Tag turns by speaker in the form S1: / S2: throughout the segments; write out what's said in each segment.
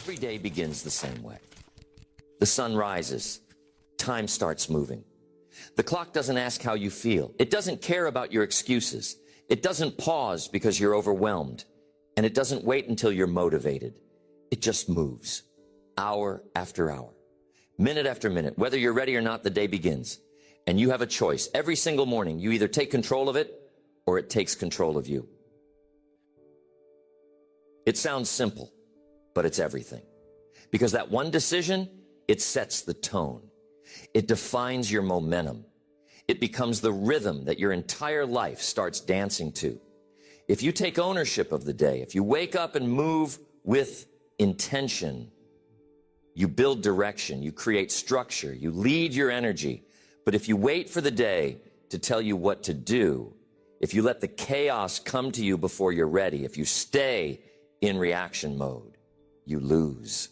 S1: Every day begins the same way. The sun rises. Time starts moving. The clock doesn't ask how you feel. It doesn't care about your excuses. It doesn't pause because you're overwhelmed. And it doesn't wait until you're motivated. It just moves. Hour after hour. Minute after minute. Whether you're ready or not, the day begins. And you have a choice. Every single morning, you either take control of it or it takes control of you. It sounds simple, but it's everything. Because that one decision, it sets the tone. It defines your momentum. It becomes the rhythm that your entire life starts dancing to. If you take ownership of the day, if you wake up and move with intention, you build direction, you create structure, you lead your energy. But if you wait for the day to tell you what to do, if you let the chaos come to you before you're ready, if you stay in reaction mode, you lose.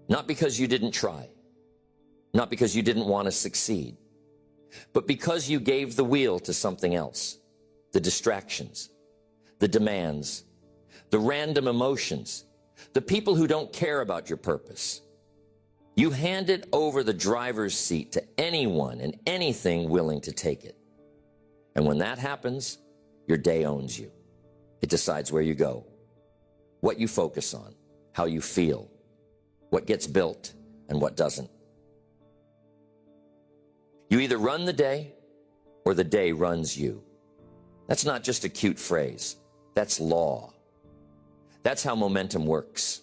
S1: Not because you didn't try, not because you didn't want to succeed, but because you gave the wheel to something else. The distractions, the demands, the random emotions, the people who don't care about your purpose. You handed over the driver's seat to anyone and anything willing to take it. And when that happens, your day owns you. It decides where you go, what you focus on, how you feel, what gets built and what doesn't. You either run the day or the day runs you. That's not just a cute phrase. That's law. That's how momentum works.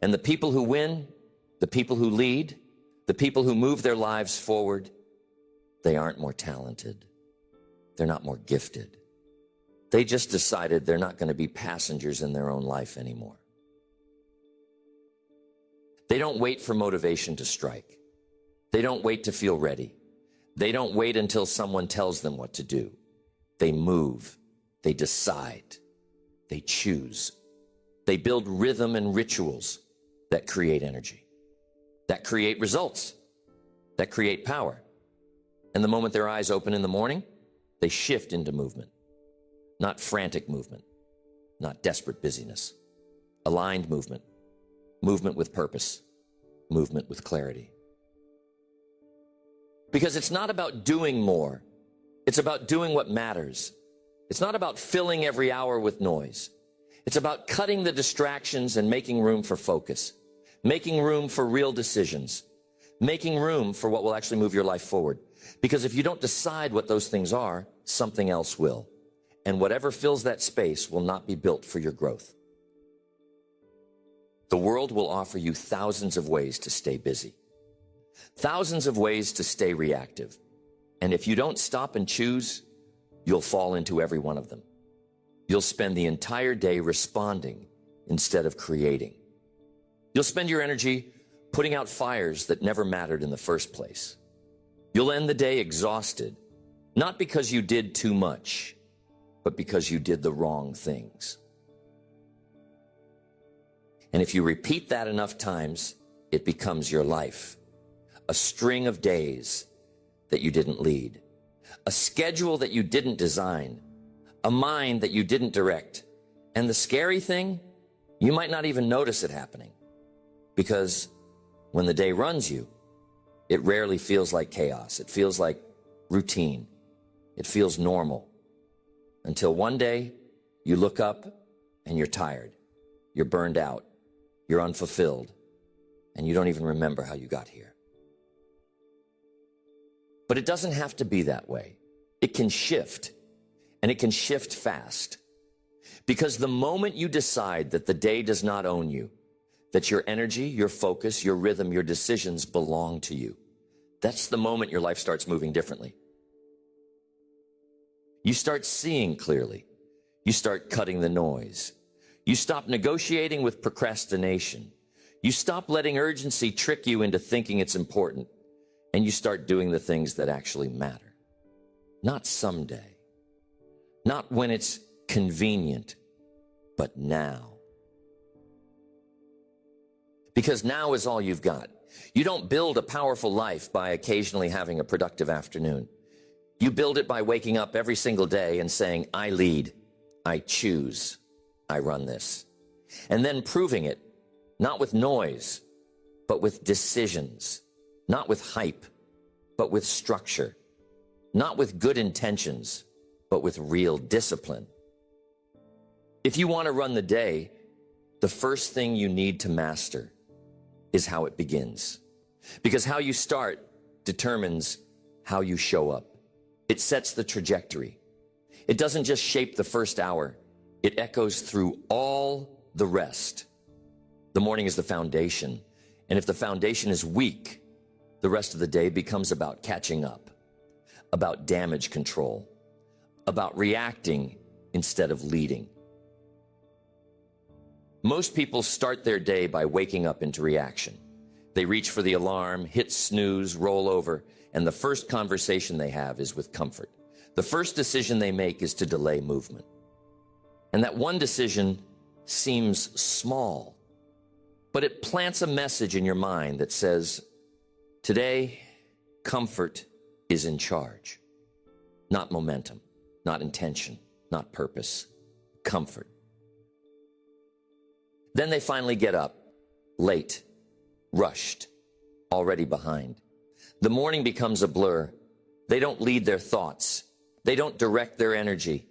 S1: And the people who win, the people who lead, the people who move their lives forward, they aren't more talented. They're not more gifted. They just decided they're not going to be passengers in their own life anymore. They don't wait for motivation to strike. They don't wait to feel ready. They don't wait until someone tells them what to do. They move. They decide. They choose. They build rhythm and rituals that create energy, that create results, that create power. And the moment their eyes open in the morning, they shift into movement. Not frantic movement, not desperate busyness. Aligned movement, movement with purpose, movement with clarity. Because it's not about doing more. It's about doing what matters. It's not about filling every hour with noise. It's about cutting the distractions and making room for focus, making room for real decisions, making room for what will actually move your life forward. Because if you don't decide what those things are, something else will. And whatever fills that space will not be built for your growth. The world will offer you thousands of ways to stay busy, thousands of ways to stay reactive. And if you don't stop and choose, you'll fall into every one of them. You'll spend the entire day responding instead of creating. You'll spend your energy putting out fires that never mattered in the first place. You'll end the day exhausted, not because you did too much, but because you did the wrong things. And if you repeat that enough times, it becomes your life. A string of days that you didn't lead. A schedule that you didn't design. A mind that you didn't direct. And the scary thing, you might not even notice it happening. Because when the day runs you, it rarely feels like chaos. It feels like routine. It feels normal. Until one day, you look up and you're tired. You're burned out. You're unfulfilled. And you don't even remember how you got here. But it doesn't have to be that way. It can shift. And it can shift fast. Because the moment you decide that the day does not own you, that your energy, your focus, your rhythm, your decisions belong to you, that's the moment your life starts moving differently. You start seeing clearly. You start cutting the noise. You stop negotiating with procrastination. You stop letting urgency trick you into thinking it's important. And you start doing the things that actually matter. Not someday. Not when it's convenient, but now. Because now is all you've got. You don't build a powerful life by occasionally having a productive afternoon. You build it by waking up every single day and saying, I lead, I choose, I run this. and then proving it, not with noise, but with decisions, not with hype, but with structure, not with good intentions, but with real discipline. If you want to run the day, the first thing you need to master is how it begins. Because how you start determines how you show up. It sets the trajectory. It doesn't just shape the first hour. It echoes through all the rest. The morning is the foundation. And if the foundation is weak, the rest of the day becomes about catching up, about damage control, about reacting instead of leading. Most people start their day by waking up into reaction. They reach for the alarm, hit snooze, roll over, and the first conversation they have is with comfort. The first decision they make is to delay movement. And that one decision seems small, but it plants a message in your mind that says, today, comfort is in charge. Not momentum, not intention, not purpose, comfort. Then they finally get up, late, rushed, already behind. The morning becomes a blur. They don't lead their thoughts. They don't direct their energy.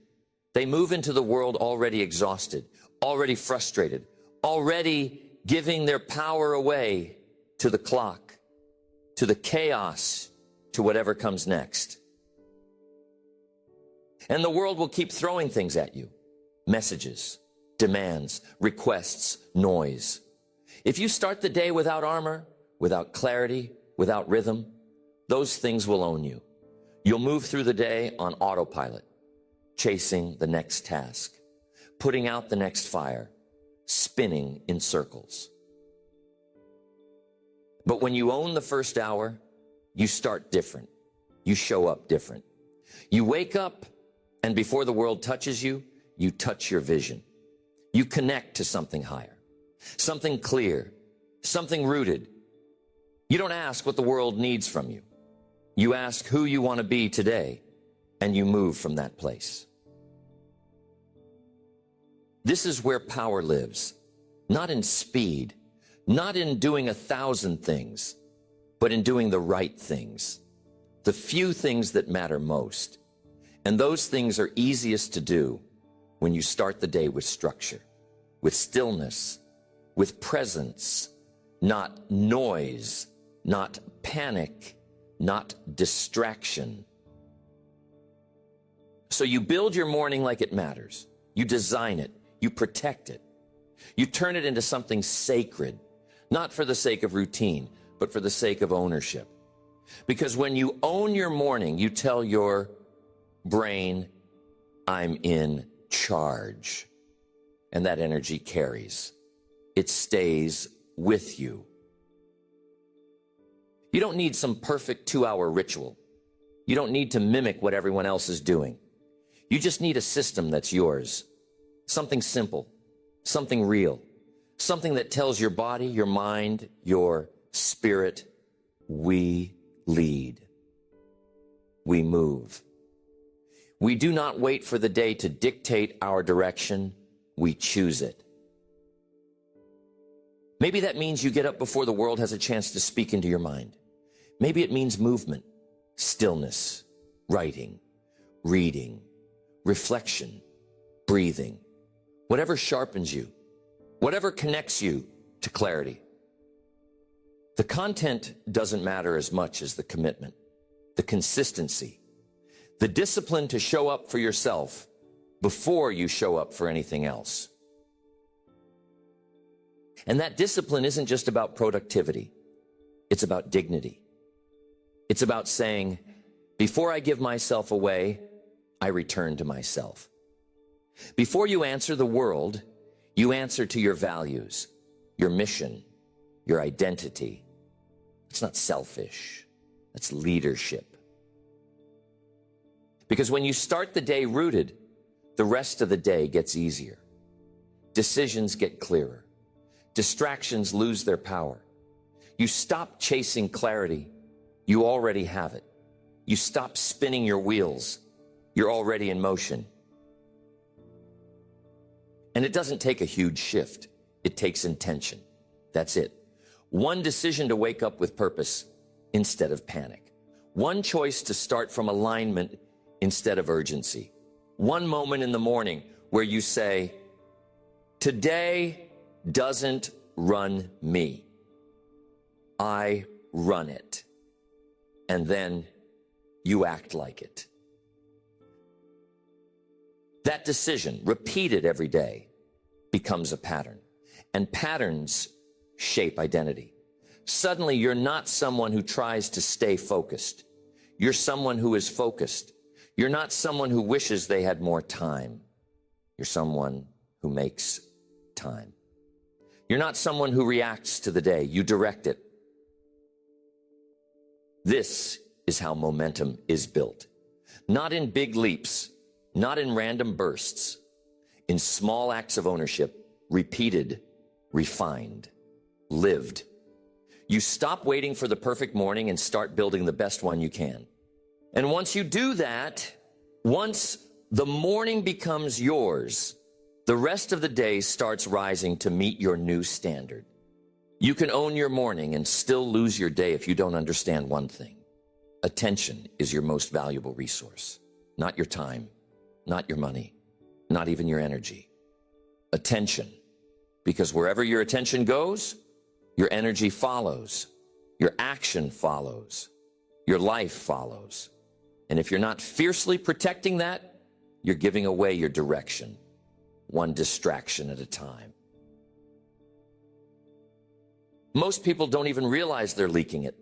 S1: They move into the world already exhausted, already frustrated, already giving their power away to the clock, to the chaos, to whatever comes next. And the world will keep throwing things at you. Messages, demands, requests, noise. If you start the day without armor, without clarity, without rhythm, those things will own you. You'll move through the day on autopilot, chasing the next task, putting out the next fire, spinning in circles. But when you own the first hour, you start different. You show up different. You wake up, and before the world touches you, you touch your vision. You connect to something higher, something clear, something rooted. You don't ask what the world needs from you. You ask who you want to be today, and you move from that place. This is where power lives, not in speed, not in doing 1,000 things, but in doing the right things, the few things that matter most. And those things are easiest to do when you start the day with structure, with stillness, with presence, not noise, not panic, not distraction. So you build your morning like it matters. You design it. You protect it. You turn it into something sacred, not for the sake of routine, but for the sake of ownership. Because when you own your morning, you tell your brain, I'm in charge. And that energy carries. It stays with you. You don't need some perfect 2-hour ritual. You don't need to mimic what everyone else is doing. You just need a system that's yours. Something simple, something real, something that tells your body, your mind, your spirit, we lead. We move. We do not wait for the day to dictate our direction. We choose it. Maybe that means you get up before the world has a chance to speak into your mind. Maybe it means movement, stillness, writing, reading, reflection, breathing, whatever sharpens you, whatever connects you to clarity. The content doesn't matter as much as the commitment, the consistency, the discipline to show up for yourself before you show up for anything else. And that discipline isn't just about productivity. It's about dignity. It's about saying, before I give myself away, I return to myself. Before you answer the world, you answer to your values, your mission, your identity. It's not selfish. That's leadership. Because when you start the day rooted, the rest of the day gets easier. Decisions get clearer. Distractions lose their power. You stop chasing clarity. You already have it. You stop spinning your wheels. You're already in motion. And it doesn't take a huge shift. It takes intention. That's it. One decision to wake up with purpose instead of panic. One choice to start from alignment instead of urgency. One moment in the morning where you say, today doesn't run me. I run it. And then you act like it. That decision, repeated every day, becomes a pattern. And patterns shape identity. Suddenly, you're not someone who tries to stay focused. You're someone who is focused. You're not someone who wishes they had more time. You're someone who makes time. You're not someone who reacts to the day. You direct it. This is how momentum is built. Not in big leaps, not in random bursts, in small acts of ownership, repeated, refined, lived. You stop waiting for the perfect morning and start building the best one you can. And once you do that, once the morning becomes yours, the rest of the day starts rising to meet your new standard. You can own your morning and still lose your day if you don't understand one thing. Attention is your most valuable resource. Not your time, not your money, not even your energy. Attention. Because wherever your attention goes, your energy follows, your action follows, your life follows. And if you're not fiercely protecting that, you're giving away your direction, one distraction at a time. Most people don't even realize they're leaking it.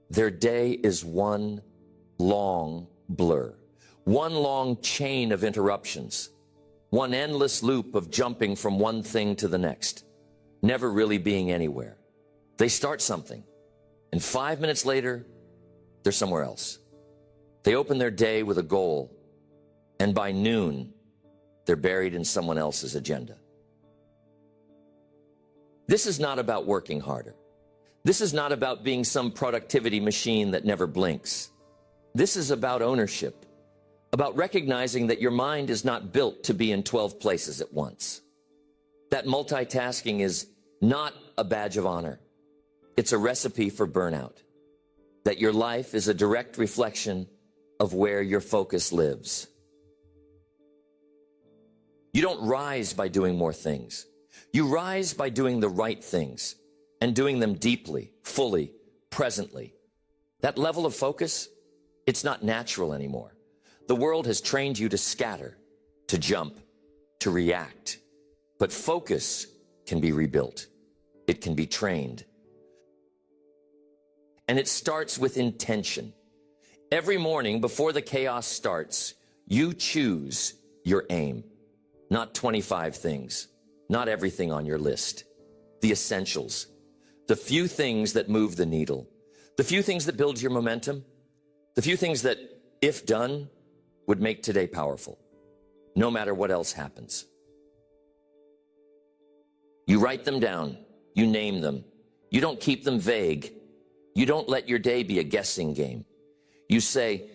S1: Their day is one long blur, one long chain of interruptions, one endless loop of jumping from one thing to the next, never really being anywhere. They start something, and 5 minutes later, they're somewhere else. They open their day with a goal, and by noon, they're buried in someone else's agenda. This is not about working harder. This is not about being some productivity machine that never blinks. This is about ownership, about recognizing that your mind is not built to be in 12 places at once. That multitasking is not a badge of honor. It's a recipe for burnout. That your life is a direct reflection of where your focus lives. You don't rise by doing more things. You rise by doing the right things and doing them deeply, fully, presently. That level of focus, it's not natural anymore. The world has trained you to scatter, to jump, to react. But focus can be rebuilt. It can be trained. And it starts with intention. Every morning before the chaos starts, you choose your aim. Not 25 things, not everything on your list. The essentials, the few things that move the needle, the few things that build your momentum, the few things that, if done, would make today powerful, no matter what else happens. You write them down, you name them. You don't keep them vague. You don't let your day be a guessing game. You say,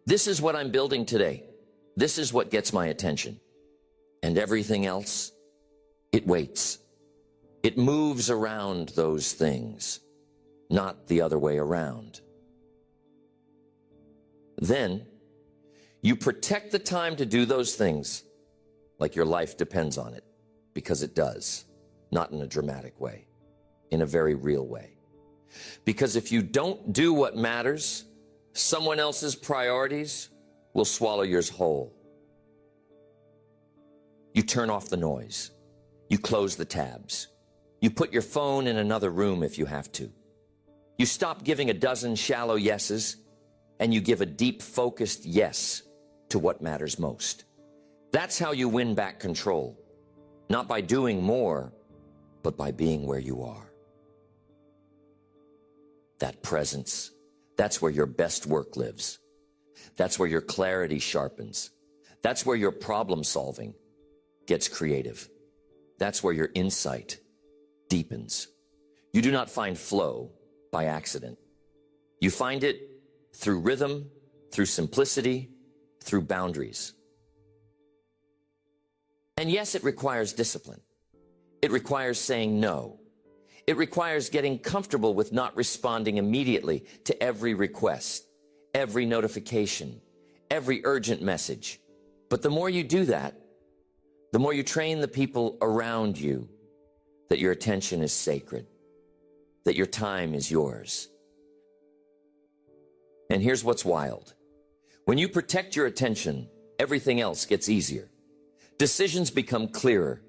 S1: this is what I'm building today. This is what gets my attention. And everything else, it waits. It moves around those things, not the other way around. Then, you protect the time to do those things like your life depends on it, because it does, not in a dramatic way, in a very real way. Because if you don't do what matters, someone else's priorities will swallow yours whole. You turn off the noise. You close the tabs. You put your phone in another room if you have to. You stop giving a dozen shallow yeses, and you give a deep, focused yes to what matters most. That's how you win back control. Not by doing more, but by being where you are. That presence, that's where your best work lives. That's where your clarity sharpens. That's where your problem solving gets creative. That's where your insight deepens. You do not find flow by accident. You find it through rhythm, through simplicity, through boundaries. And yes, it requires discipline. It requires saying no. It requires getting comfortable with not responding immediately to every request, every notification, every urgent message. But the more you do that, the more you train the people around you that your attention is sacred, that your time is yours. And here's what's wild. When you protect your attention, everything else gets easier. Decisions become clearer.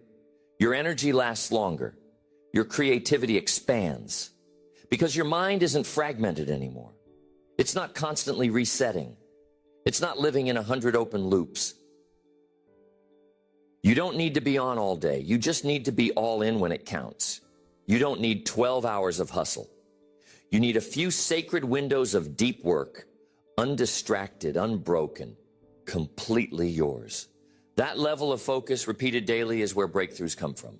S1: Your energy lasts longer. Your creativity expands because your mind isn't fragmented anymore. It's not constantly resetting. It's not living in 100 open loops. You don't need to be on all day. You just need to be all in when it counts. You don't need 12 hours of hustle. You need a few sacred windows of deep work, undistracted, unbroken, completely yours. That level of focus repeated daily is where breakthroughs come from.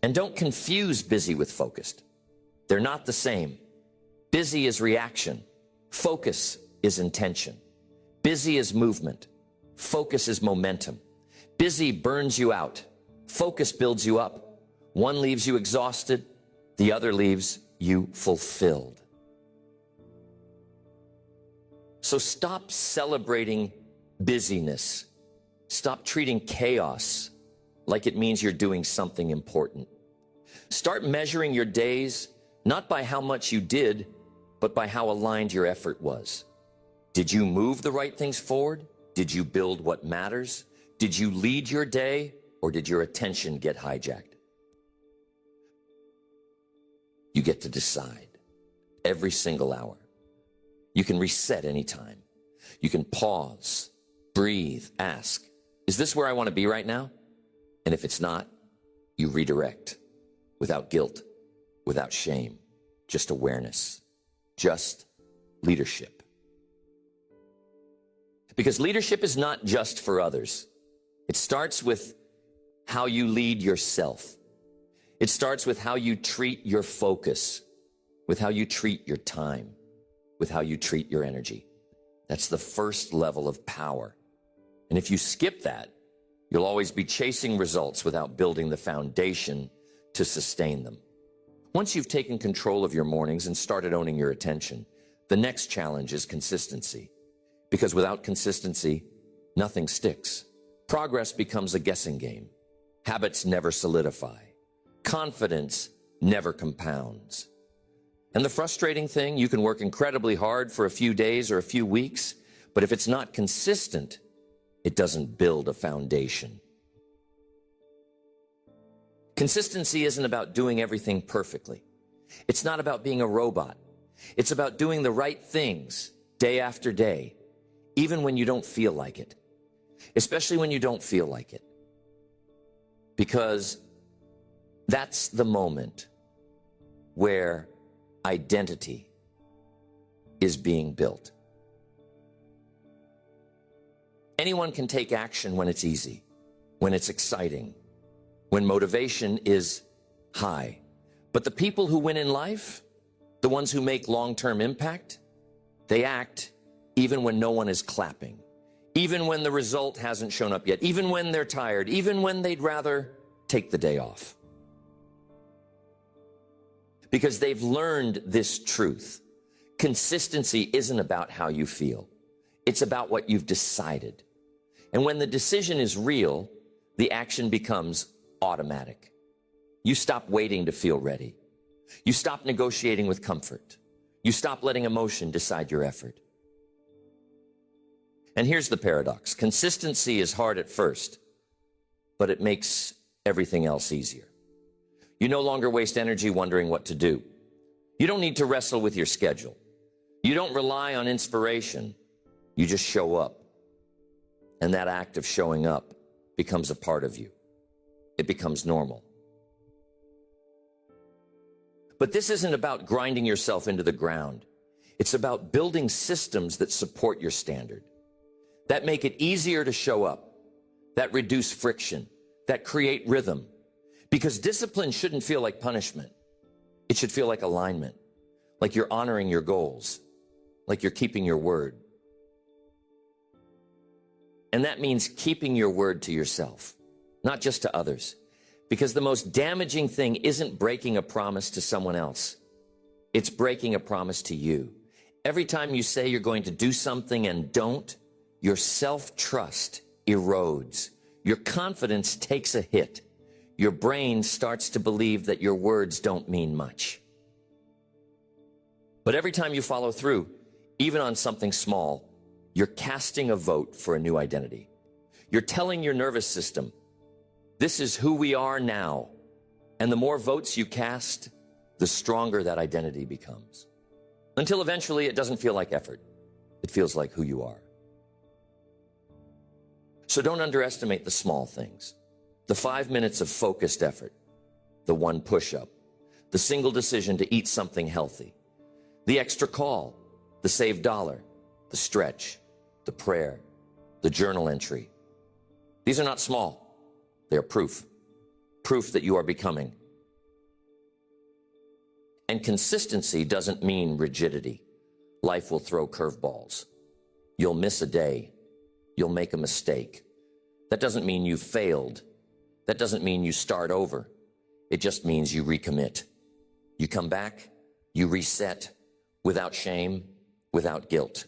S1: And don't confuse busy with focused. They're not the same. Busy is reaction. Focus is intention. Busy is movement. Focus is momentum. Busy burns you out. Focus builds you up. One leaves you exhausted. The other leaves you fulfilled. So stop celebrating busyness. Stop treating chaos like it means you're doing something important. Start measuring your days not by how much you did, but by how aligned your effort was. Did you move the right things forward? Did you build what matters? Did you lead your day, or did your attention get hijacked? You get to decide every single hour. You can reset anytime. You can pause, breathe, ask, is this where I want to be right now? And if it's not, you redirect without guilt, without shame, just awareness, just leadership. Because leadership is not just for others. It starts with how you lead yourself. It starts with how you treat your focus, with how you treat your time, with how you treat your energy. That's the first level of power. And if you skip that, you'll always be chasing results without building the foundation to sustain them. Once you've taken control of your mornings and started owning your attention, the next challenge is consistency. Because without consistency, nothing sticks. Progress becomes a guessing game. Habits never solidify. Confidence never compounds. And the frustrating thing, you can work incredibly hard for a few days or a few weeks, but if it's not consistent, it doesn't build a foundation. Consistency isn't about doing everything perfectly. It's not about being a robot. It's about doing the right things day after day, even when you don't feel like it, especially when you don't feel like it, because that's the moment where identity is being built. Anyone can take action when it's easy, when it's exciting, when motivation is high. But the people who win in life, the ones who make long-term impact, they act even when no one is clapping, even when the result hasn't shown up yet, even when they're tired, even when they'd rather take the day off. Because they've learned this truth. Consistency isn't about how you feel. It's about what you've decided. And when the decision is real, the action becomes automatic. You stop waiting to feel ready. You stop negotiating with comfort. You stop letting emotion decide your effort. And here's the paradox. Consistency is hard at first, but it makes everything else easier. You no longer waste energy wondering what to do. You don't need to wrestle with your schedule. You don't rely on inspiration. You just show up. And that act of showing up becomes a part of you. It becomes normal. But this isn't about grinding yourself into the ground. It's about building systems that support your standard, that make it easier to show up, that reduce friction, that create rhythm. Because discipline shouldn't feel like punishment. It should feel like alignment, like you're honoring your goals, like you're keeping your word. And that means keeping your word to yourself, not just to others. Because the most damaging thing isn't breaking a promise to someone else. It's breaking a promise to you. Every time you say you're going to do something and don't, your self-trust erodes. Your confidence takes a hit. Your brain starts to believe that your words don't mean much. But every time you follow through, even on something small, you're casting a vote for a new identity. You're telling your nervous system, this is who we are now. And the more votes you cast, the stronger that identity becomes. Until eventually it doesn't feel like effort. It feels like who you are. So don't underestimate the small things. The 5 minutes of focused effort, the one push-up, the single decision to eat something healthy, the extra call, the saved dollar, the stretch, the prayer, the journal entry. These are not small. They are proof. Proof that you are becoming. And consistency doesn't mean rigidity. Life will throw curveballs. You'll miss a day. You'll make a mistake. That doesn't mean you failed. That doesn't mean you start over. It just means you recommit. You come back, you reset, without shame, without guilt.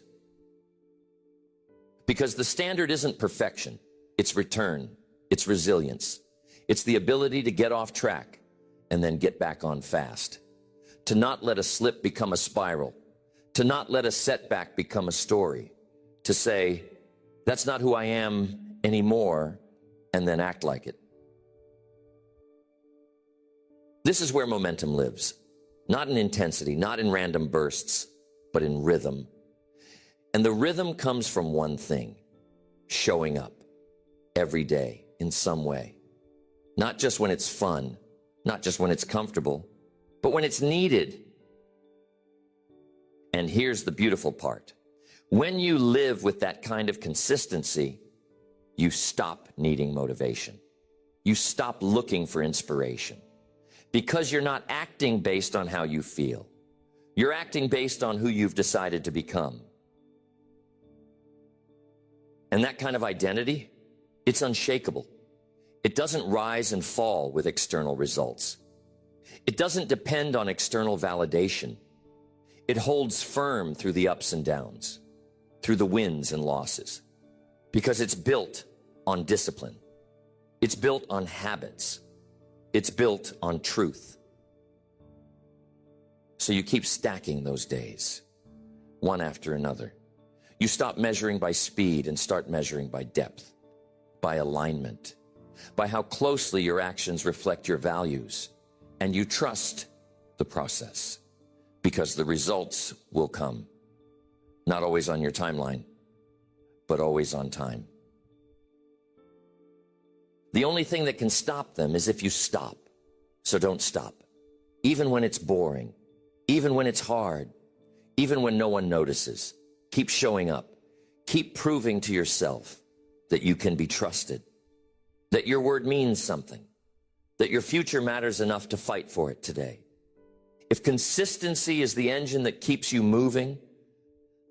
S1: Because the standard isn't perfection, it's return, it's resilience. It's the ability to get off track and then get back on fast. To not let a slip become a spiral. To not let a setback become a story. To say, that's not who I am anymore, and then act like it. This is where momentum lives. Not in intensity, not in random bursts, but in rhythm. And the rhythm comes from one thing: showing up every day in some way. Not just when it's fun, not just when it's comfortable, but when it's needed. And here's the beautiful part. When you live with that kind of consistency, you stop needing motivation. You stop looking for inspiration. Because you're not acting based on how you feel. You're acting based on who you've decided to become. And that kind of identity, it's unshakable. It doesn't rise and fall with external results. It doesn't depend on external validation. It holds firm through the ups and downs, through the wins and losses, because it's built on discipline. It's built on habits. It's built on truth. So you keep stacking those days, one after another. You stop measuring by speed and start measuring by depth, by alignment, by how closely your actions reflect your values. And you trust the process, because the results will come. Not always on your timeline, but always on time. The only thing that can stop them is if you stop. So don't stop. Even when it's boring, even when it's hard, even when no one notices. Keep showing up. Keep proving to yourself that you can be trusted, that your word means something, that your future matters enough to fight for it today. If consistency is the engine that keeps you moving,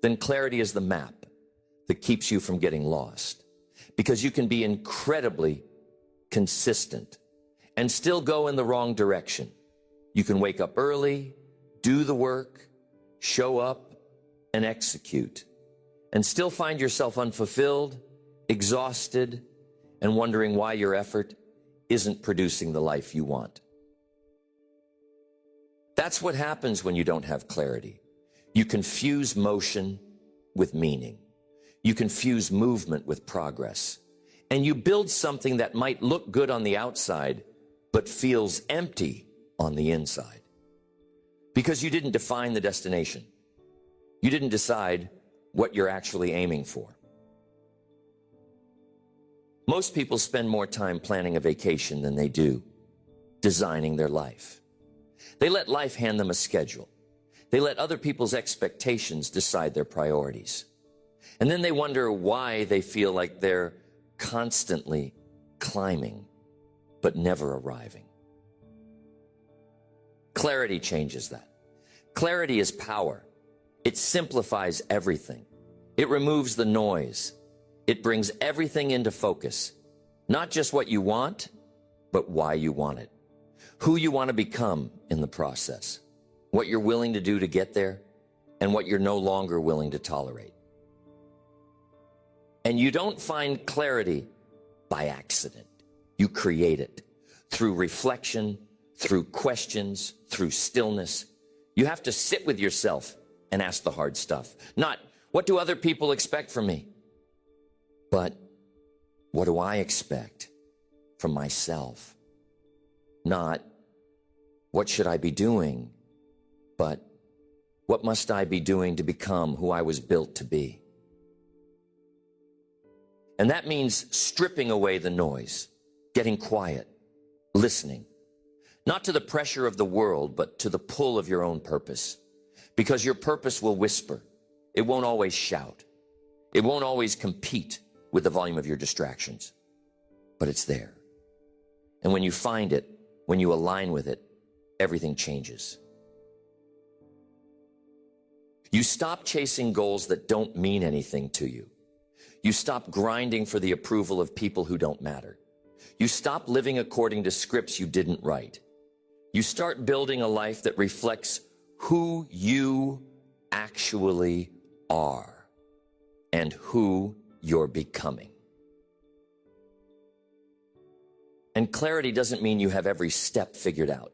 S1: then clarity is the map that keeps you from getting lost. Because you can be incredibly consistent and still go in the wrong direction. You can wake up early, do the work, show up, and execute, and still find yourself unfulfilled, exhausted, and wondering why your effort isn't producing the life you want. That's what happens when you don't have clarity. You confuse motion with meaning. You confuse movement with progress. And you build something that might look good on the outside, but feels empty on the inside. Because you didn't define the destination. You didn't decide what you're actually aiming for. Most people spend more time planning a vacation than they do designing their life. They let life hand them a schedule. They let other people's expectations decide their priorities. And then they wonder why they feel like they're constantly climbing, but never arriving. Clarity changes that. Clarity is power. It simplifies everything. It removes the noise. It brings everything into focus. Not just what you want, but why you want it, who you want to become in the process, what you're willing to do to get there, and what you're no longer willing to tolerate. And you don't find clarity by accident. You create it through reflection, through questions, through stillness. You have to sit with yourself and ask the hard stuff. Not, what do other people expect from me? But, what do I expect from myself? Not, what should I be doing? But, what must I be doing to become who I was built to be? And that means stripping away the noise, getting quiet, listening. Not to the pressure of the world, but to the pull of your own purpose. Because your purpose will whisper. It won't always shout. It won't always compete with the volume of your distractions. But it's there. And when you find it, when you align with it, everything changes. You stop chasing goals that don't mean anything to you. You stop grinding for the approval of people who don't matter. You stop living according to scripts you didn't write. You start building a life that reflects who you actually are and who you're becoming. And clarity doesn't mean you have every step figured out.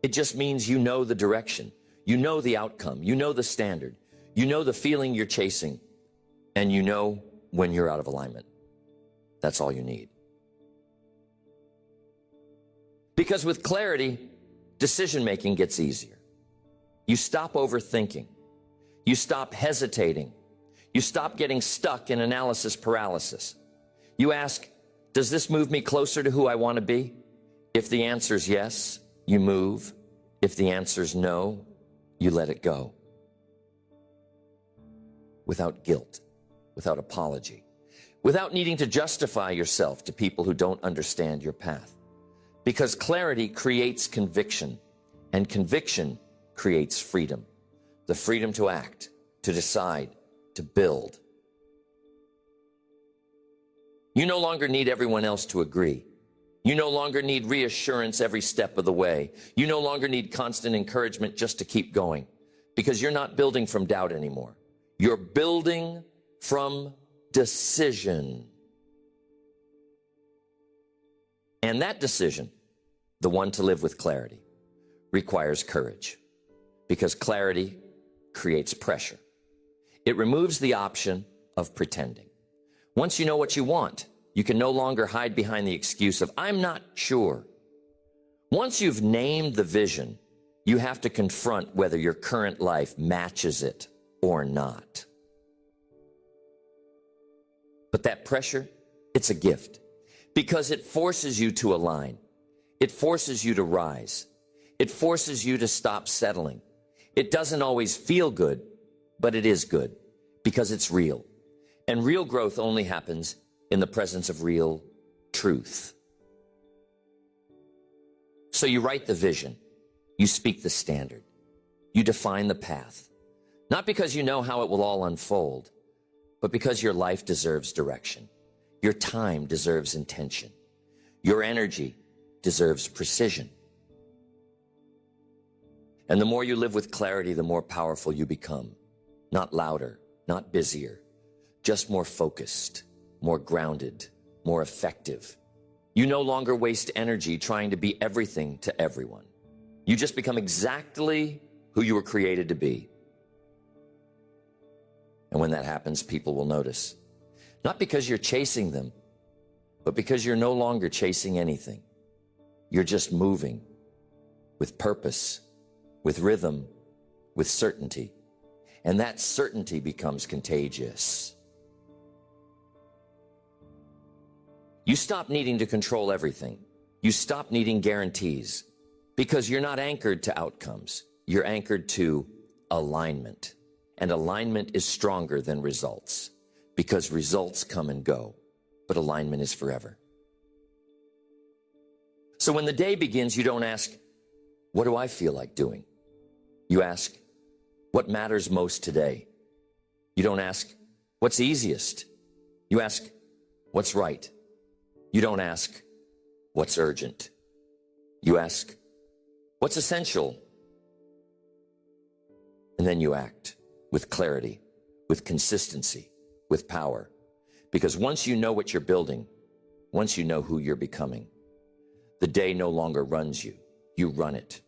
S1: It just means you know the direction. You know the outcome. You know the standard. You know the feeling you're chasing. And you know when you're out of alignment. That's all you need. Because with clarity, decision-making gets easier. You stop overthinking. You stop hesitating. You stop getting stuck in analysis paralysis. You ask, does this move me closer to who I want to be? If the answer's yes, you move. If the answer's no, you let it go. Without guilt, without apology, without needing to justify yourself to people who don't understand your path. Because clarity creates conviction, and conviction creates freedom. The freedom to act, to decide, to build. You no longer need everyone else to agree. You no longer need reassurance every step of the way. You no longer need constant encouragement just to keep going, because you're not building from doubt anymore. You're building from decision. And that decision, the one to live with clarity, requires courage, because clarity creates pressure. It removes the option of pretending. Once you know what you want, you can no longer hide behind the excuse of, I'm not sure. Once you've named the vision, you have to confront whether your current life matches it or not. But that pressure, it's a gift, because it forces you to align. It forces you to rise. It forces you to stop settling. It doesn't always feel good, but it is good, because it's real. And real growth only happens in the presence of real truth. So you write the vision. You speak the standard. You define the path. Not because you know how it will all unfold, but because your life deserves direction. Your time deserves intention. Your energy deserves precision. And the more you live with clarity, the more powerful you become. Not louder, not busier, just more focused, more grounded, more effective. You no longer waste energy trying to be everything to everyone. You just become exactly who you were created to be. And when that happens, people will notice. Not because you're chasing them, but because you're no longer chasing anything. You're just moving with purpose, with rhythm, with certainty. And that certainty becomes contagious. You stop needing to control everything. You stop needing guarantees, because you're not anchored to outcomes. You're anchored to alignment. And alignment is stronger than results, because results come and go, but alignment is forever. So when the day begins, you don't ask, what do I feel like doing? You ask, what matters most today? You don't ask, what's easiest? You ask, what's right? You don't ask, what's urgent. You ask, what's essential? And then you act with clarity, with consistency, with power. Because once you know what you're building, once you know who you're becoming, the day no longer runs you, you run it.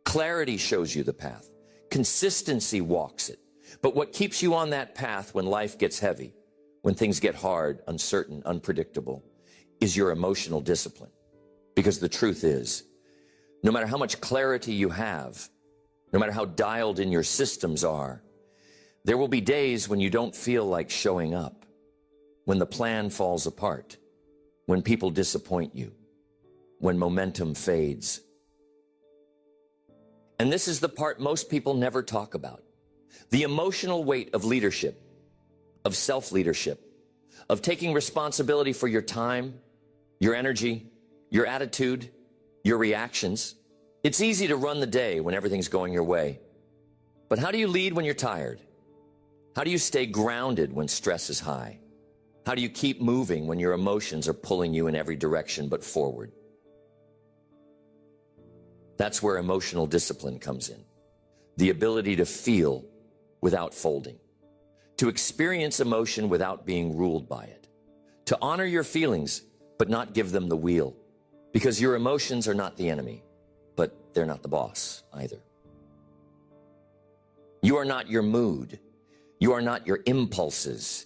S1: Clarity shows you the path. Consistency walks it. But what keeps you on that path when life gets heavy, when things get hard, uncertain, unpredictable, is your emotional discipline. Because the truth is, no matter how much clarity you have, no matter how dialed in your systems are, there will be days when you don't feel like showing up, when the plan falls apart, when people disappoint you, when momentum fades. And this is the part most people never talk about. The emotional weight of leadership, of self-leadership, of taking responsibility for your time, your energy, your attitude, your reactions. It's easy to run the day when everything's going your way. But how do you lead when you're tired? How do you stay grounded when stress is high? How do you keep moving when your emotions are pulling you in every direction but forward? That's where emotional discipline comes in. The ability to feel without folding, to experience emotion without being ruled by it, to honor your feelings but not give them the wheel, because your emotions are not the enemy, but they're not the boss either. You are not your mood. You are not your impulses.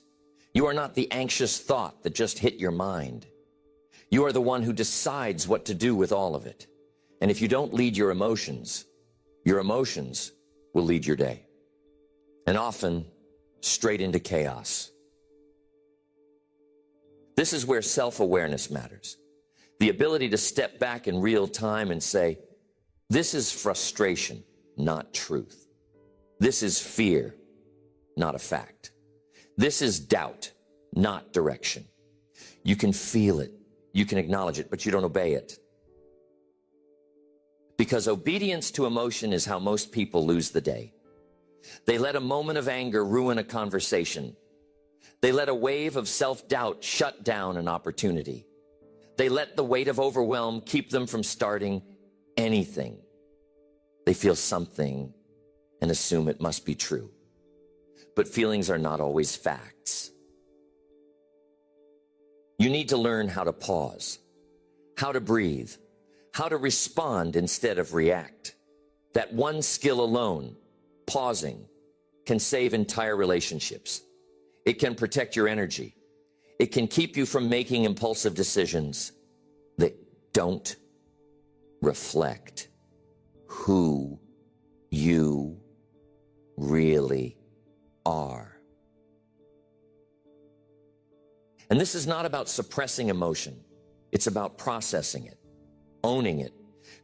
S1: You are not the anxious thought that just hit your mind. You are the one who decides what to do with all of it. And if you don't lead your emotions will lead your day. And often straight into chaos. This is where self-awareness matters. The ability to step back in real time and say, this is frustration, not truth. This is fear, not a fact. This is doubt, not direction. You can feel it, you can acknowledge it, but you don't obey it. Because obedience to emotion is how most people lose the day. They let a moment of anger ruin a conversation. They let a wave of self-doubt shut down an opportunity. They let the weight of overwhelm keep them from starting anything. They feel something and assume it must be true. But feelings are not always facts. You need to learn how to pause, how to breathe, how to respond instead of react. That one skill alone, pausing, can save entire relationships. It can protect your energy. It can keep you from making impulsive decisions that don't reflect who you really are. And this is not about suppressing emotion. It's about processing it, owning it,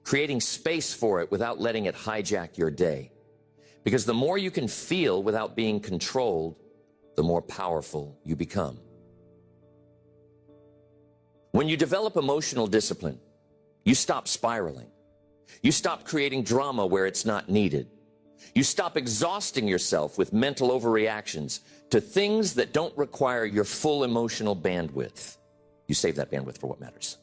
S1: creating space for it without letting it hijack your day. Because the more you can feel without being controlled, the more powerful you become. When you develop emotional discipline, you stop spiraling. You stop creating drama where it's not needed. You stop exhausting yourself with mental overreactions to things that don't require your full emotional bandwidth. You save that bandwidth for what matters.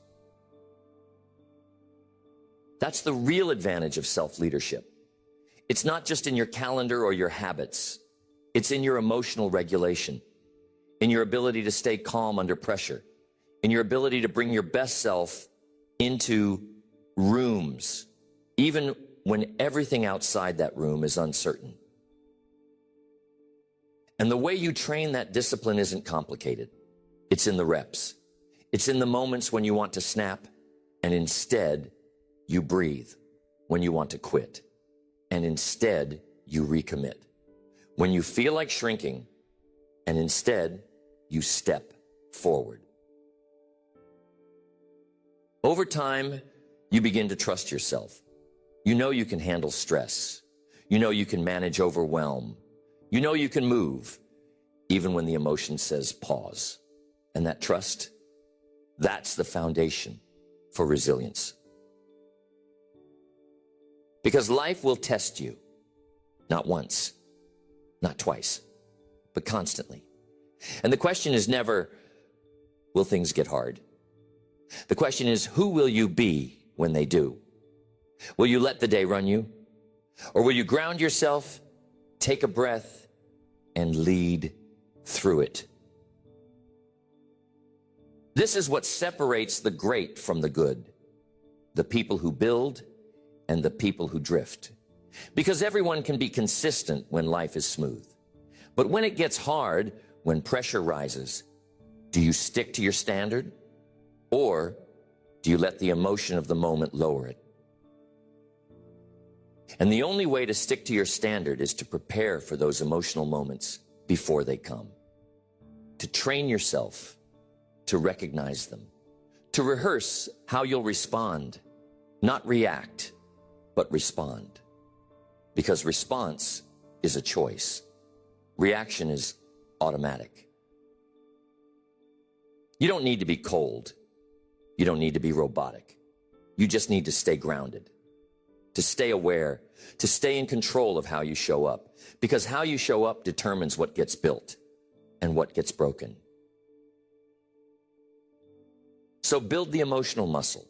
S1: That's the real advantage of self-leadership. It's not just in your calendar or your habits. It's in your emotional regulation, in your ability to stay calm under pressure, in your ability to bring your best self into rooms, even when everything outside that room is uncertain. And the way you train that discipline isn't complicated. It's in the reps. It's in the moments when you want to snap, and instead you breathe. When you want to quit, and instead you recommit. When you feel like shrinking, and instead you step forward. Over time, you begin to trust yourself. You know you can handle stress. You know you can manage overwhelm. You know you can move, even when the emotion says pause. And that trust, that's the foundation for resilience. Because life will test you, not once, not twice, but constantly. And the question is never, will things get hard? The question is, who will you be when they do? Will you let the day run you? Or will you ground yourself, take a breath, and lead through it? This is what separates the great from the good, the people who build and the people who drift. Because everyone can be consistent when life is smooth. But when it gets hard, when pressure rises, do you stick to your standard? Or do you let the emotion of the moment lower it? And the only way to stick to your standard is to prepare for those emotional moments before they come. To train yourself to recognize them. To rehearse how you'll respond. Not react, but respond. Because response is a choice. Reaction is automatic. You don't need to be cold. You don't need to be robotic. You just need to stay grounded, to stay aware, to stay in control of how you show up. Because how you show up determines what gets built and what gets broken. So build the emotional muscle,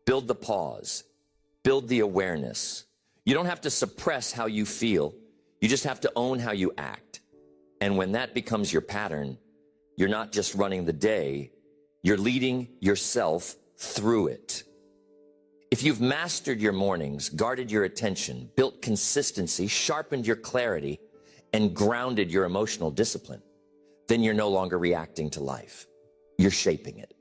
S1: build the pause, build the awareness. You don't have to suppress how you feel. You just have to own how you act. And when that becomes your pattern, you're not just running the day, you're leading yourself through it. If you've mastered your mornings, guarded your attention, built consistency, sharpened your clarity, and grounded your emotional discipline, then you're no longer reacting to life. You're shaping it.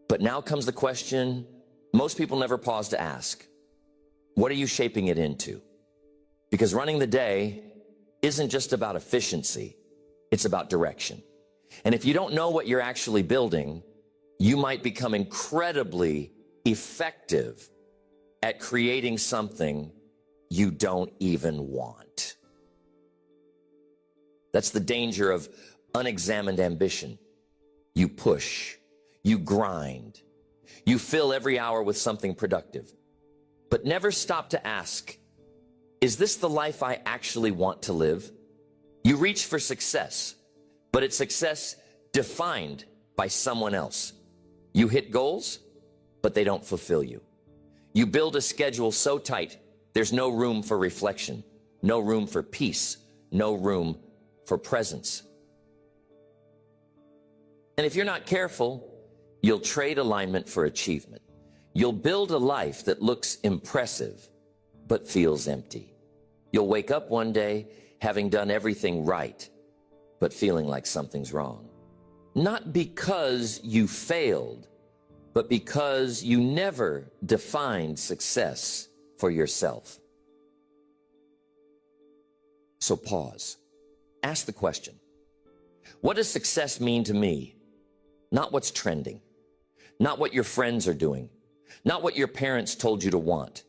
S1: But now comes the question most people never pause to ask. What are you shaping it into? Because running the day isn't just about efficiency, it's about direction. And if you don't know what you're actually building, you might become incredibly effective at creating something you don't even want. That's the danger of unexamined ambition. You push, you grind, you fill every hour with something productive, but never stop to ask, is this the life I actually want to live? You reach for success, but it's success defined by someone else. You hit goals, but they don't fulfill you. You build a schedule so tight, there's no room for reflection, no room for peace, no room for presence. And if you're not careful, you'll trade alignment for achievement. You'll build a life that looks impressive, but feels empty. You'll wake up one day having done everything right, but feeling like something's wrong. Not because you failed, but because you never defined success for yourself. So pause. Ask the question, what does success mean to me? Not what's trending, not what your friends are doing, not what your parents told you to want.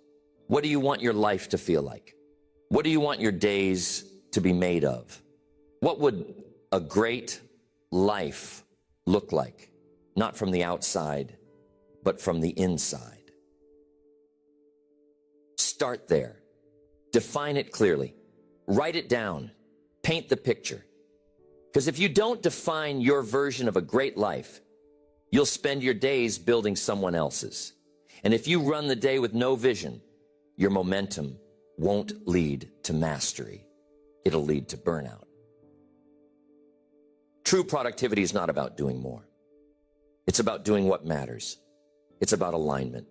S1: What do you want your life to feel like? What do you want your days to be made of? What would a great life look like? Not from the outside, but from the inside. Start there. Define it clearly. Write it down. Paint the picture. Because if you don't define your version of a great life, you'll spend your days building someone else's. And if you run the day with no vision, your momentum won't lead to mastery. It'll lead to burnout. True productivity is not about doing more. It's about doing what matters. It's about alignment,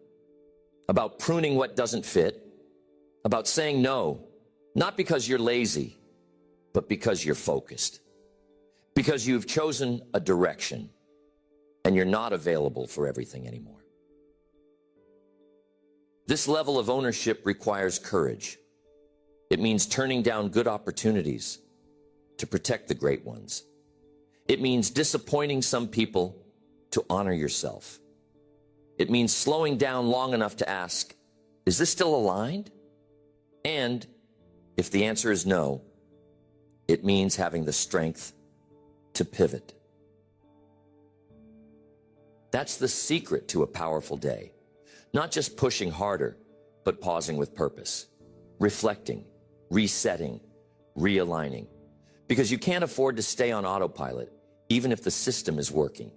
S1: about pruning what doesn't fit, about saying no, not because you're lazy, but because you're focused, because you've chosen a direction and you're not available for everything anymore. This level of ownership requires courage. It means turning down good opportunities to protect the great ones. It means disappointing some people to honor yourself. It means slowing down long enough to ask, is this still aligned? And if the answer is no, it means having the strength to pivot. That's the secret to a powerful day. Not just pushing harder, but pausing with purpose, reflecting, resetting, realigning. Because you can't afford to stay on autopilot, even if the system is working,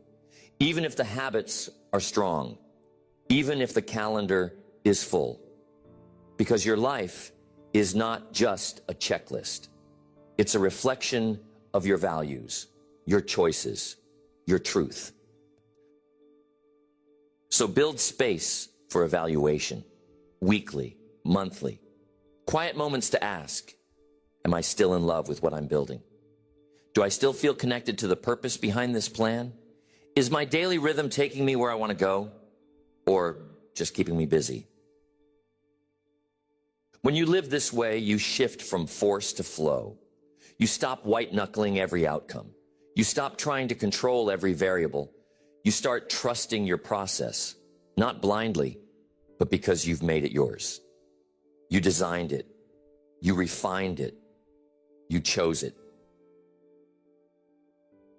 S1: even if the habits are strong, even if the calendar is full. Because your life is not just a checklist. It's a reflection of your values, your choices, your truth. So build space for evaluation, weekly, monthly. Quiet moments to ask, am I still in love with what I'm building? Do I still feel connected to the purpose behind this plan? Is my daily rhythm taking me where I want to go, or just keeping me busy? When you live this way, you shift from force to flow. You stop white-knuckling every outcome. You stop trying to control every variable. You start trusting your process, not blindly, but because you've made it yours. You designed it. You refined it. You chose it.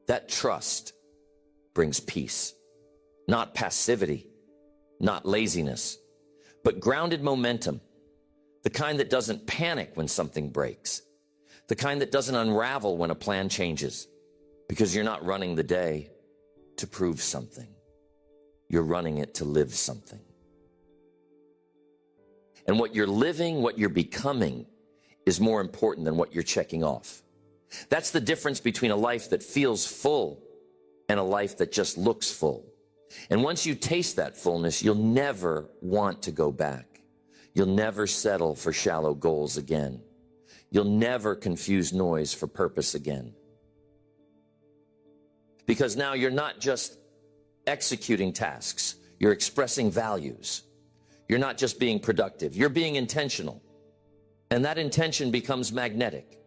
S1: That trust brings peace, not passivity, not laziness, but grounded momentum, the kind that doesn't panic when something breaks, the kind that doesn't unravel when a plan changes, because you're not running the day to prove something. You're running it to live something. And what you're living, what you're becoming, is more important than what you're checking off. That's the difference between a life that feels full and a life that just looks full. And once you taste that fullness, you'll never want to go back. You'll never settle for shallow goals again. You'll never confuse noise for purpose again. Because now you're not just executing tasks, you're expressing values. You're not just being productive, you're being intentional. And that intention becomes magnetic.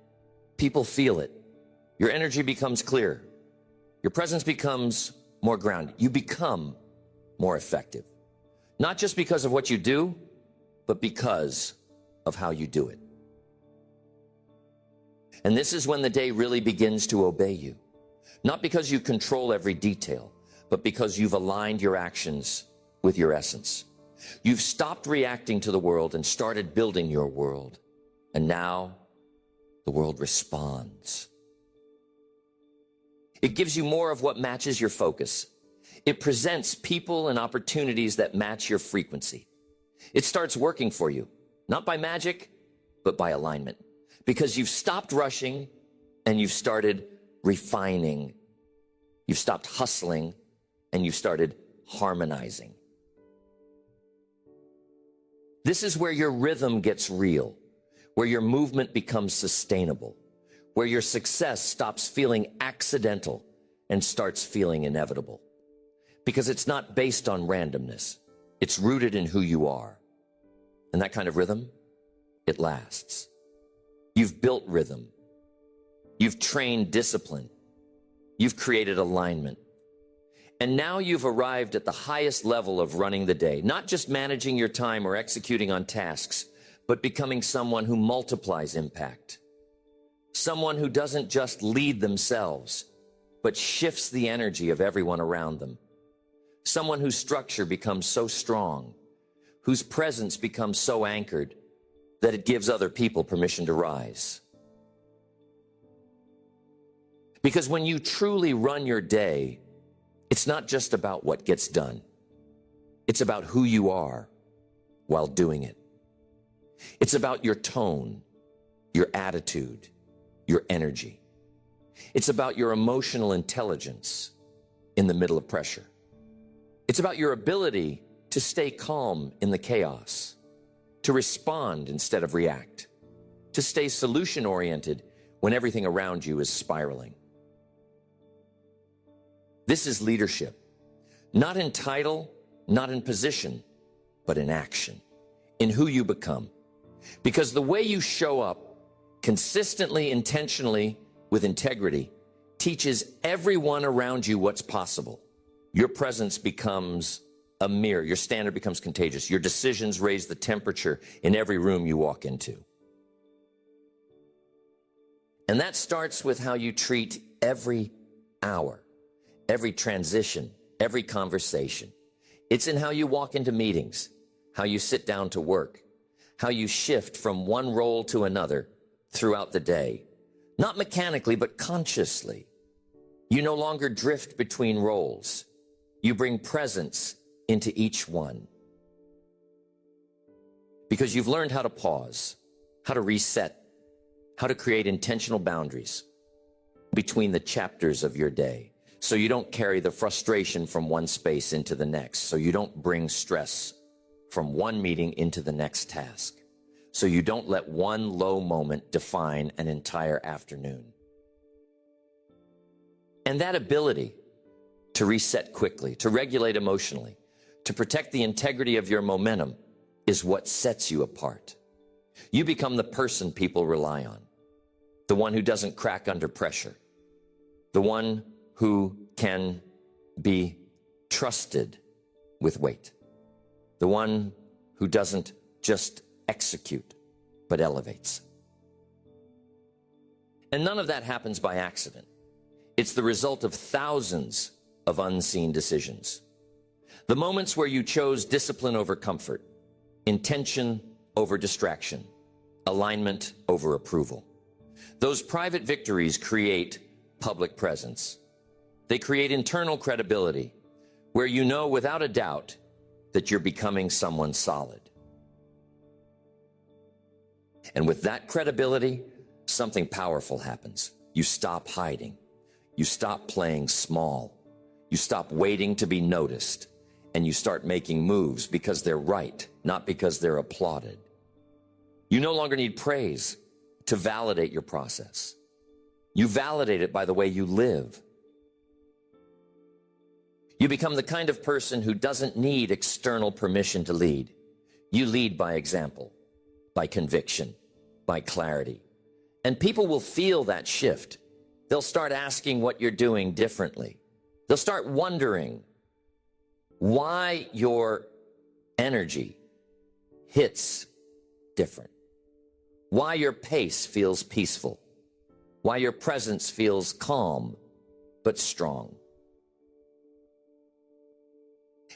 S1: People feel it. Your energy becomes clear. Your presence becomes more grounded. You become more effective. Not just because of what you do, but because of how you do it. And this is when the day really begins to obey you. Not because you control every detail, but because you've aligned your actions with your essence. You've stopped reacting to the world and started building your world. And now the world responds. It gives you more of what matches your focus. It presents people and opportunities that match your frequency. It starts working for you, not by magic, but by alignment. Because you've stopped rushing and you've started refining. You've stopped hustling and you've started harmonizing. This is where your rhythm gets real, where your movement becomes sustainable, where your success stops feeling accidental and starts feeling inevitable. Because it's not based on randomness. It's rooted in who you are. And that kind of rhythm, it lasts. You've built rhythm. You've trained discipline. You've created alignment. And now you've arrived at the highest level of running the day, not just managing your time or executing on tasks, but becoming someone who multiplies impact. Someone who doesn't just lead themselves, but shifts the energy of everyone around them. Someone whose structure becomes so strong, whose presence becomes so anchored, that it gives other people permission to rise. Because when you truly run your day, it's not just about what gets done. It's about who you are while doing it. It's about your tone, your attitude, your energy. It's about your emotional intelligence in the middle of pressure. It's about your ability to stay calm in the chaos, to respond instead of react, to stay solution-oriented when everything around you is spiraling. This is leadership, not in title, not in position, but in action, in who you become. Because the way you show up consistently, intentionally, with integrity, teaches everyone around you what's possible. Your presence becomes a mirror. Your standard becomes contagious. Your decisions raise the temperature in every room you walk into. And that starts with how you treat every hour, every transition, every conversation. It's in how you walk into meetings, how you sit down to work, how you shift from one role to another throughout the day. Not mechanically, but consciously. You no longer drift between roles. You bring presence into each one. Because you've learned how to pause, how to reset, how to create intentional boundaries between the chapters of your day, so you don't carry the frustration from one space into the next, so you don't bring stress from one meeting into the next task, so you don't let one low moment define an entire afternoon. And that ability to reset quickly, to regulate emotionally, to protect the integrity of your momentum is what sets you apart. You become the person people rely on, the one who doesn't crack under pressure, the one who can be trusted with weight, the one who doesn't just execute, but elevates. And none of that happens by accident. It's the result of thousands of unseen decisions. The moments where you chose discipline over comfort, intention over distraction, alignment over approval. Those private victories create public presence. They create internal credibility, where you know without a doubt that you're becoming someone solid. And with that credibility, something powerful happens. You stop hiding. You stop playing small. You stop waiting to be noticed. And you start making moves because they're right, not because they're applauded. You no longer need praise to validate your process. You validate it by the way you live. You become the kind of person who doesn't need external permission to lead. You lead by example, by conviction, by clarity. And people will feel that shift. They'll start asking what you're doing differently. They'll start wondering why your energy hits different, why your pace feels peaceful, why your presence feels calm but strong.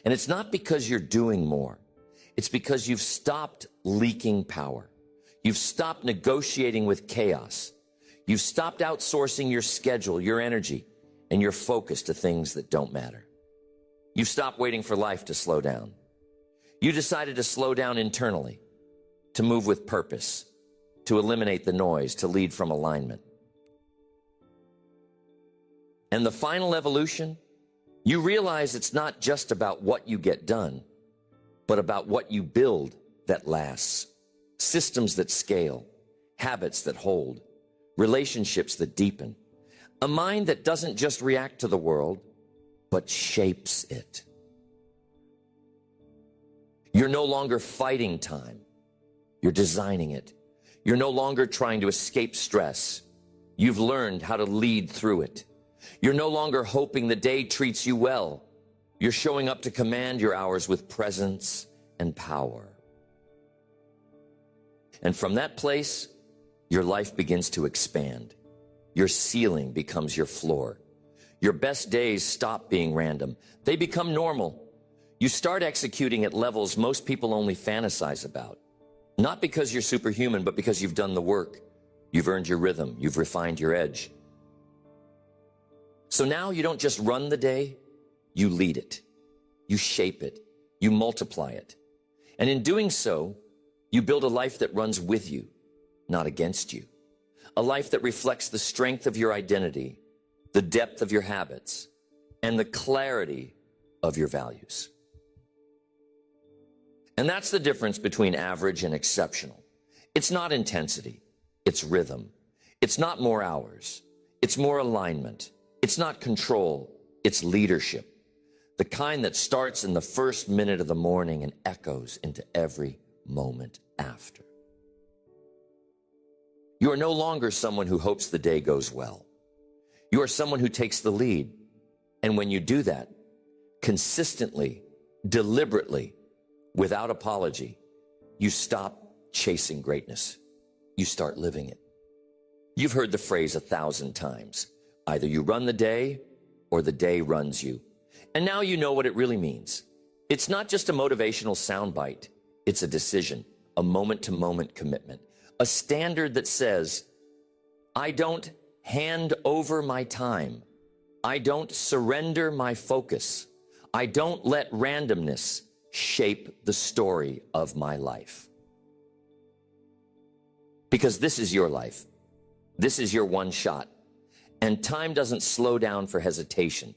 S1: And it's not because you're doing more. It's because you've stopped leaking power. You've stopped negotiating with chaos. You've stopped outsourcing your schedule, your energy, and your focus to things that don't matter. You've stopped waiting for life to slow down. You decided to slow down internally, to move with purpose, to eliminate the noise, to lead from alignment. And the final evolution, you realize it's not just about what you get done, but about what you build that lasts. Systems that scale, habits that hold, relationships that deepen. A mind that doesn't just react to the world, but shapes it. You're no longer fighting time. You're designing it. You're no longer trying to escape stress. You've learned how to lead through it. You're no longer hoping the day treats you well. You're showing up to command your hours with presence and power. And from that place, your life begins to expand. Your ceiling becomes your floor. Your best days stop being random. They become normal. You start executing at levels most people only fantasize about. Not because you're superhuman, but because you've done the work. You've earned your rhythm. You've refined your edge. So now you don't just run the day, you lead it. You shape it. You multiply it. And in doing so, you build a life that runs with you, not against you. A life that reflects the strength of your identity, the depth of your habits, and the clarity of your values. And that's the difference between average and exceptional. It's not intensity, it's rhythm. It's not more hours, it's more alignment. It's not control, it's leadership. The kind that starts in the first minute of the morning and echoes into every moment after. You are no longer someone who hopes the day goes well. You are someone who takes the lead. And when you do that, consistently, deliberately, without apology, you stop chasing greatness. You start living it. You've heard the phrase 1,000 times. Either you run the day or the day runs you. And now you know what it really means. It's not just a motivational soundbite. It's a decision, a moment-to-moment commitment, a standard that says, I don't hand over my time. I don't surrender my focus. I don't let randomness shape the story of my life. Because this is your life. This is your one shot. And time doesn't slow down for hesitation.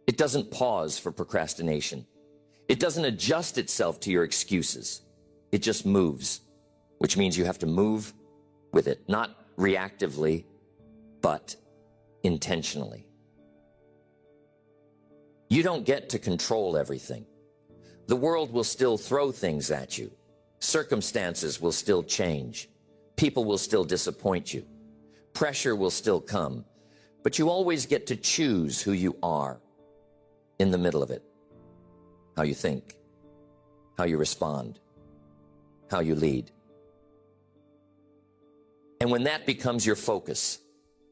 S1: It doesn't pause for procrastination. It doesn't adjust itself to your excuses. It just moves, which means you have to move with it, not reactively, but intentionally. You don't get to control everything. The world will still throw things at you. Circumstances will still change. People will still disappoint you. Pressure will still come. But you always get to choose who you are in the middle of it. How you think, how you respond, how you lead. And when that becomes your focus,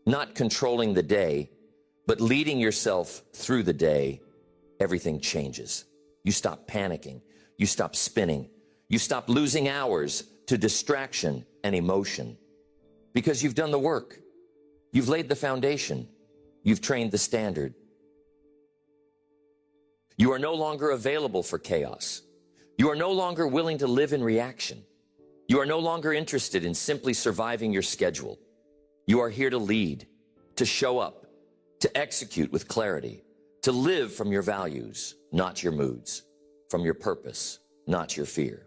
S1: not controlling the day, but leading yourself through the day, everything changes. You stop panicking. You stop spinning. You stop losing hours to distraction and emotion because you've done the work. You've laid the foundation. You've trained the standard. You are no longer available for chaos. You are no longer willing to live in reaction. You are no longer interested in simply surviving your schedule. You are here to lead, to show up, to execute with clarity, to live from your values, not your moods, from your purpose, not your fear.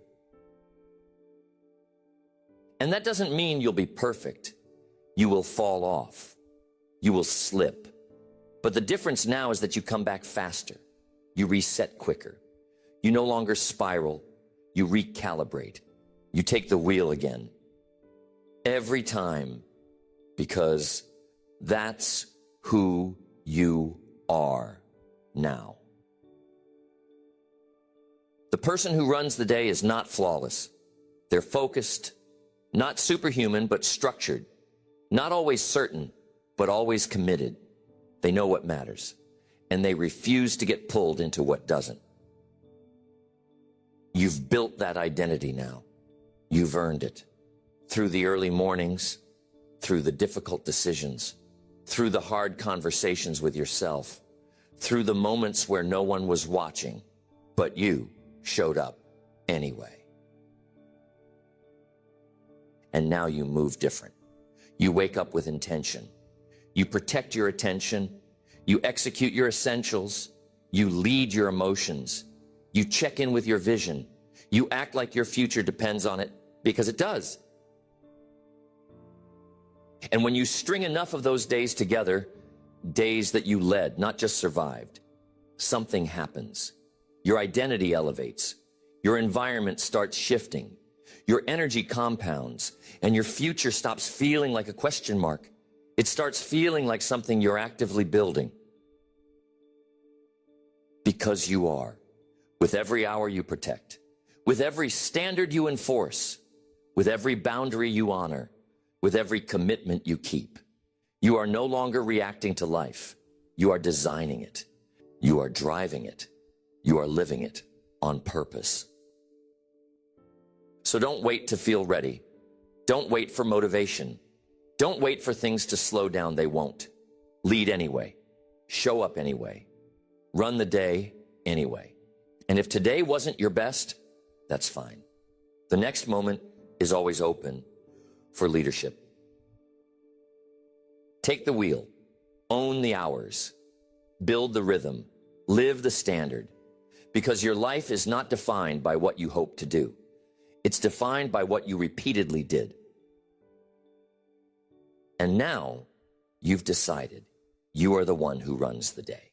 S1: And that doesn't mean you'll be perfect. You will fall off. You will slip. But the difference now is that you come back faster. You reset quicker. You no longer spiral. You recalibrate. You take the wheel again. Every time, because that's who you are now. The person who runs the day is not flawless. They're focused, not superhuman, but structured. Not always certain, but always committed. They know what matters, and they refuse to get pulled into what doesn't. You've built that identity now. You've earned it. Through the early mornings, through the difficult decisions, through the hard conversations with yourself, through the moments where no one was watching, but you showed up anyway. And now you move different. You wake up with intention. You protect your attention. You execute your essentials. You lead your emotions. You check in with your vision. You act like your future depends on it, because it does. And when you string enough of those days together, days that you led, not just survived, something happens. Your identity elevates. Your environment starts shifting. Your energy compounds, and your future stops feeling like a question mark. It starts feeling like something you're actively building. Because you are. With every hour you protect, with every standard you enforce, with every boundary you honor, with every commitment you keep. You are no longer reacting to life. You are designing it. You are driving it. You are living it on purpose. So don't wait to feel ready. Don't wait for motivation. Don't wait for things to slow down. They won't. Lead anyway. Show up anyway. Run the day anyway. And if today wasn't your best, that's fine. The next moment is always open for leadership. Take the wheel. Own the hours. Build the rhythm. Live the standard. Because your life is not defined by what you hope to do. It's defined by what you repeatedly did. And now you've decided you are the one who runs the day.